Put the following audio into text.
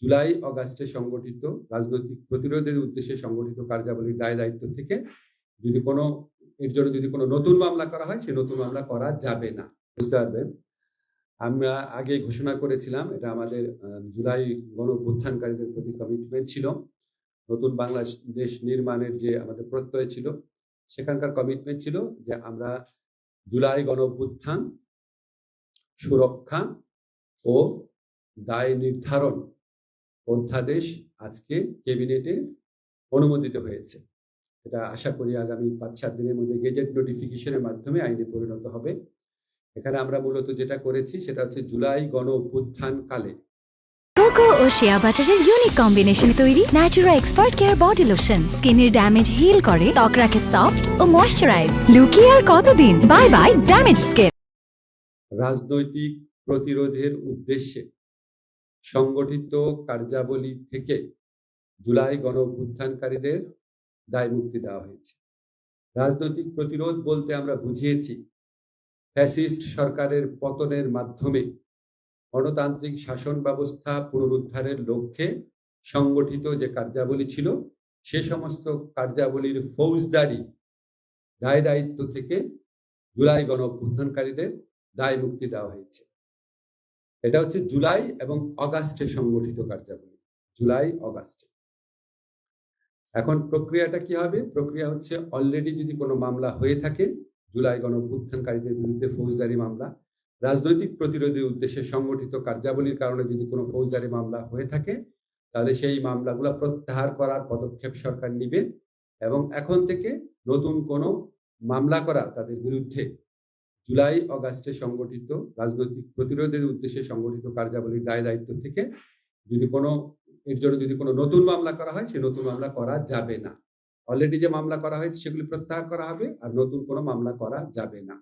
জুলাই অগাস্টে সংগঠিত রাজনৈতিক প্রতিরোধের উদ্দেশ্যে সংগঠিত কার্যাবলীর দায় দায়িত্ব থেকে এর জন্য যদি কোনো নতুন মামলা করা হয়, সেই নতুন মামলা করা যাবে না। বুঝতে পারবেন, আমরা আগে ঘোষণা করেছিলাম, এটা আমাদের জুলাই গণঅভ্যুত্থানকারীদের প্রতি কমিটমেন্ট ছিল। নতুন বাংলাদেশ নির্মাণের যে আমাদের প্রত্যয় ছিল, সেখানকার কমিটমেন্ট ছিল যে আমরা জুলাই গণঅভ্যুত্থান সুরক্ষা ও দায় নির্ধারণ অধ্যাদেশ আজকে ক্যাবিনেটে অনুমোদিত হয়েছে। এটা আশা করি আগামী 5-7 দিনের মধ্যে গেজেট নোটিফিকেশনের মাধ্যমে আইনে পরিণত হবে। এখানে আমরা মূলত যেটা করেছি সেটা হচ্ছে জুলাই গণ অভ্যুত্থান কালে কোকো ও শিয়া বাটারের ইউনিক কম্বিনেশনে তৈরি Natura expert care body lotion স্কিনের ড্যামেজ হিল করে, ত্বক রাখে সফট ও ময়েশ্চারাইজ। লুকিয়ে আর কতদিন, বাই বাই ড্যামেজ স্কিন। রাজনৈতিক প্রতিরোধের উদ্দেশ্যে সংগঠিত কার্যাবলী থেকে জুলাই গণ অভ্যুত্থানকারীদের দায় মুক্তি দেওয়া হয়েছে। রাজনৈতিক প্রতিরোধ বলতে আমরা বুঝিয়েছি ফ্যাসিস্ট সরকারের পতনের মাধ্যমে গণতান্ত্রিক শাসন ব্যবস্থা পুনরুদ্ধারের লক্ষ্যে সংগঠিত যে কার্যাবলী ছিল, সে সমস্ত কার্যাবলীর ফৌজদারি দায় দায়িত্ব থেকে জুলাই গণ অভ্যুত্থানকারীদের দায় মুক্তি দেওয়া হয়েছে। এটা হচ্ছে জুলাই এবং অগাস্টে সংগঠিত কার্যাবলী, জুলাই অগাস্টে। এখন প্রক্রিয়াটা কি হবে? প্রক্রিয়া হচ্ছে, অলরেডি যদি কোনো মামলা হয়ে থাকে জুলাই গণ অভ্যুত্থানকারীদের বিরুদ্ধে ফৌজদারি মামলা, রাজনৈতিক প্রতিরোধের উদ্দেশ্যে সংগঠিত কার্যাবলীর কারণে যদি কোনো ফৌজদারি মামলা হয়ে থাকে, তাহলে সেই মামলাগুলো প্রত্যাহার করার পদক্ষেপ সরকার নিবে এবং এখন থেকে নতুন কোনো মামলা করা তাদের বিরুদ্ধে জুলাই অগাস্টে সংগঠিত রাজনৈতিক প্রতিরোধের উদ্দেশ্যে সংগঠিত কার্যাবলীর দায় দায়িত্ব থেকে এর জন্য যদি কোনো নতুন মামলা করা হয়, সেই নতুন মামলা করা যাবে না। অলরেডি যে মামলা করা হয়েছে সেগুলি প্রত্যাহার করা হবে আর নতুন কোনো মামলা করা যাবে না।